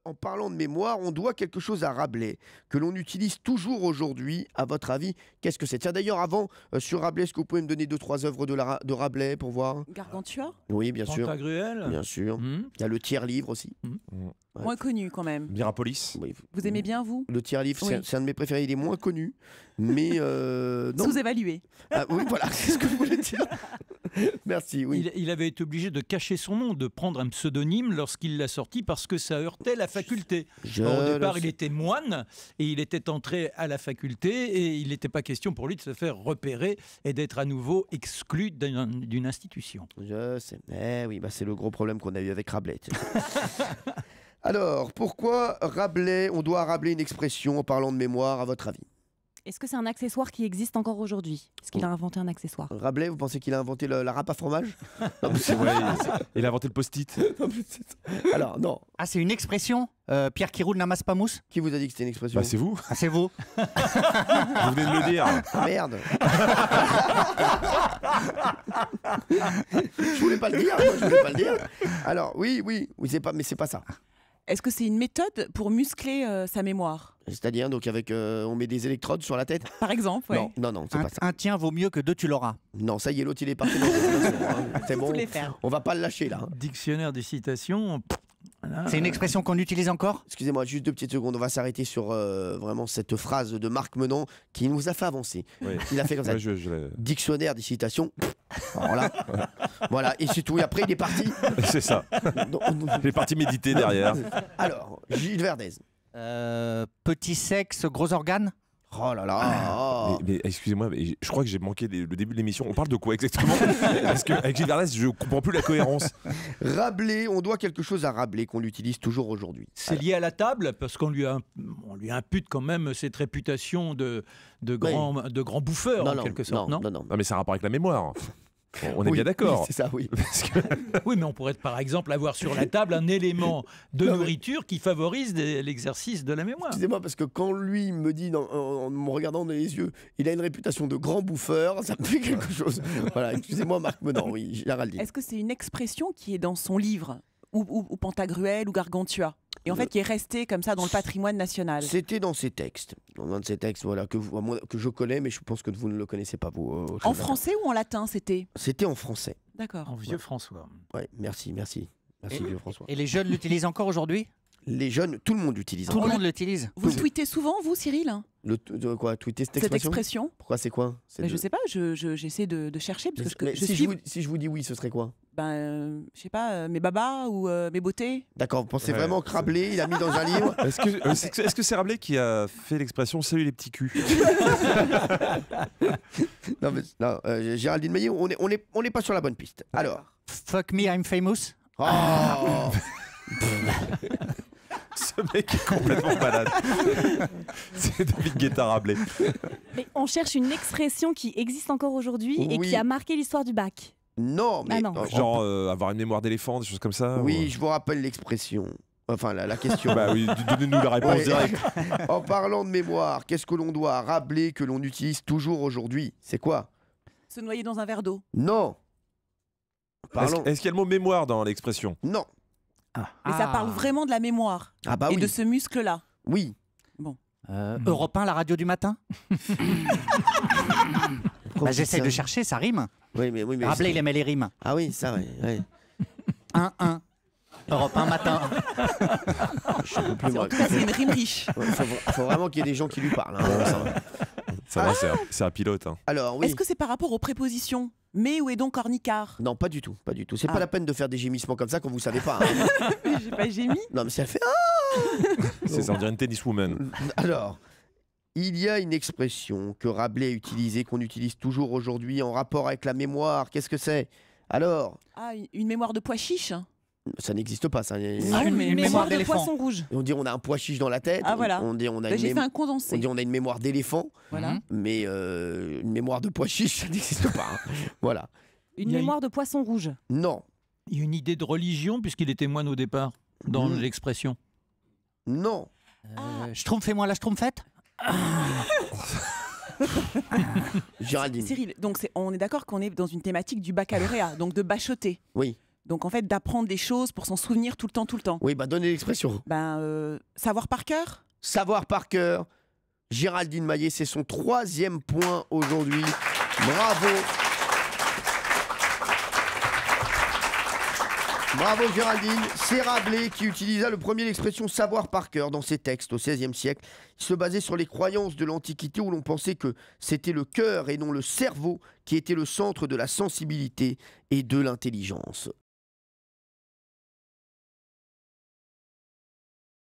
en parlant de mémoire, on doit quelque chose à Rabelais, que l'on utilise toujours aujourd'hui. À votre avis, qu'est-ce que c'est? Tiens, d'ailleurs, avant, sur Rabelais, est-ce que vous pouvez me donner 2-3 œuvres de Rabelais pour voir? Gargantua? Oui, bien sûr. Pantagruel? Bien sûr. Il y a le tiers-livre aussi. Ouais. Moins connu quand même. Mirapolis. Oui. Vous aimez bien, vous? Le tiers-livre, Oui. c'est un de mes préférés. Il est moins connu, mais non. Sous-évalué. Ah, oui, voilà, c'est ce que je voulais dire. Merci, oui. Il avait été obligé de cacher son nom, de prendre un pseudonyme lorsqu'il l'a sorti parce que ça heurtait la faculté. Au départ, il était moine et il était entré à la faculté et il n'était pas question pour lui de se faire repérer et d'être à nouveau exclu d'une institution. Je sais. Eh oui, bah c'est le gros problème qu'on a eu avec Rabelais. Alors, pourquoi Rabelais, on doit à Rabelais une expression en parlant de mémoire, à votre avis? Est-ce que c'est un accessoire qui existe encore aujourd'hui? Est-ce qu'il a inventé un accessoire? Rabelais, vous pensez qu'il a inventé la râpe à fromage? Non, mais c'est Ouais, il a inventé le post-it. Alors, non. Ah, c'est une expression Pierre qui roule n'amasse pas mousse? Qui vous a dit que c'était une expression? Bah, c'est vous. Ah, c'est vous. Vous venez de le dire. Ah, merde. Je voulais pas le dire, moi, je voulais pas le dire. Alors, oui, c'est pas, mais c'est pas ça. Est-ce que c'est une méthode pour muscler sa mémoire? C'est-à-dire, donc, avec, on met des électrodes sur la tête? Par exemple, ouais. Non, c'est pas ça. Un tien vaut mieux que deux, tu l'auras. Non, ça y est, l'autre, il est parti dans c'est bon, Faut les faire. on va pas le lâcher, là. Dictionnaire des citations. Voilà. C'est une expression qu'on utilise encore? Excusez-moi, juste 2 petites secondes. On va s'arrêter sur vraiment cette phrase de Marc Menon qui nous a fait avancer. Oui. Il a fait comme ça. Ouais, Dictionnaire des citations. Alors là, voilà, et c'est tout. Et après, il est parti. C'est ça. Il est parti méditer derrière. Alors, Gilles Verdez. Petit sexe, gros organe? Oh là là. Mais excusez-moi, mais je crois que j'ai manqué le début de l'émission. On parle de quoi exactement? Parce qu'avec Gilles Verdez, je comprends plus la cohérence. Rabelais, on doit quelque chose à Rabelais qu'on l'utilise toujours aujourd'hui. C'est lié à la table parce qu'on lui impute quand même cette réputation de grand bouffeur en quelque sorte, non? Non, mais ça a un rapport avec la mémoire. On est bien d'accord. Oui, c'est ça, oui. Oui, mais on pourrait par exemple avoir sur la table un élément de nourriture qui favorise l'exercice de la mémoire. Excusez-moi, parce que quand lui me dit, en me regardant dans les yeux, il a une réputation de grand bouffeur, ça me fait quelque chose. Voilà, excusez-moi Marc Menon, oui, Géraldine. Est-ce que c'est une expression qui est dans son livre ou Pantagruel ou Gargantua? Et en fait, qui est resté comme ça dans le patrimoine national. C'était dans ses textes. Dans un de ces textes, voilà, que je connais, mais je pense que vous ne le connaissez pas, vous. En français ou en latin, c'était? C'était en français. D'accord. En vieux François. Ouais, merci, vieux François. Et les jeunes l'utilisent encore aujourd'hui? Les jeunes, tout le monde l'utilise. Tout le monde l'utilise. Vous tweetez souvent, vous, Cyril? De quoi? Tweeter cette Cette expression? expression? Pourquoi, c'est quoi? Mais je sais pas, j'essaie de chercher. Parce que si je vous dis oui, ce serait quoi? Je sais pas, mes babas ou mes beautés. D'accord, vous pensez vraiment que Rabelais, il a mis dans un livre? Est-ce que c'est Rabelais qui a fait l'expression « salut les petits culs » Non, Géraldine Meillet, on n'est pas sur la bonne piste. Alors. Fuck me, I'm famous. Oh. Ce mec est complètement malade. C'est David Guetta Rabelais. Mais on cherche une expression qui existe encore aujourd'hui et Oui. qui a marqué l'histoire du bac. Non, mais... Ah non. Genre avoir une mémoire d'éléphant, des choses comme ça. Oui, ou... je vous rappelle l'expression. Enfin, la question. Bah oui, donnez-nous la réponse Oui. directe. En parlant de mémoire, qu'est-ce que l'on doit à Rabelais que l'on utilise toujours aujourd'hui? C'est quoi? Se noyer dans un verre d'eau. Non. Parlons. Est-ce qu'il y a le mot mémoire dans l'expression? Non. Mais ça parle vraiment de la mémoire. Ah bah et oui. de ce muscle-là. Oui. Europe 1, la radio du matin? J'essaie de chercher, ça rime. Oui, mais Rabelais, il aimait les rimes. Ah oui, ça, oui. 1-1. Europe 1 matin. Je peux plus En tout cas, c'est une rime riche. faut vraiment qu'il y ait des gens qui lui parlent. Hein. Ça va, c'est un pilote. Hein. Alors, oui. Est-ce que c'est par rapport aux prépositions? Mais où est donc Ornicard? Non, pas du tout, pas du tout. C'est pas la peine de faire des gémissements comme ça quand vous savez pas. Hein. J'ai pas gémi. Non, mais ça fait... C'est ça, on dirait une tenniswoman. Alors, il y a une expression que Rabelais a utilisée, qu'on utilise toujours aujourd'hui en rapport avec la mémoire. Qu'est-ce que c'est? Alors, Ah, une mémoire de pois chiche. ça n'existe pas, ça. Ah, une mémoire de d'éléphant. poisson rouge. On dit on a un pois chiche dans la tête. Ah, voilà. On dit on a Bah, une, j'ai fait un condensé. on dit on a une mémoire d'éléphant. Voilà. Mais une mémoire de pois chiche, ça n'existe pas. Hein. Voilà. Une Il y a mémoire de poisson rouge. Non. Il y a une idée de religion puisqu'il était moine au départ dans l'expression. Non. Schtroumpfez-moi la schtroumpfette? Géraldine. Cyril, donc on est d'accord qu'on est dans une thématique du baccalauréat, donc de bachoter. Oui. Donc en fait, d'apprendre des choses pour s'en souvenir tout le temps, tout le temps. Oui, bah donnez l'expression. Savoir par cœur. Savoir par cœur. Géraldine Maillet, c'est son 3e point aujourd'hui. Bravo. Bravo Géraldine. C'est Rabelais qui utilisa le premier l'expression savoir par cœur dans ses textes au XVIe siècle. Il se basait sur les croyances de l'Antiquité où l'on pensait que c'était le cœur et non le cerveau qui était le centre de la sensibilité et de l'intelligence.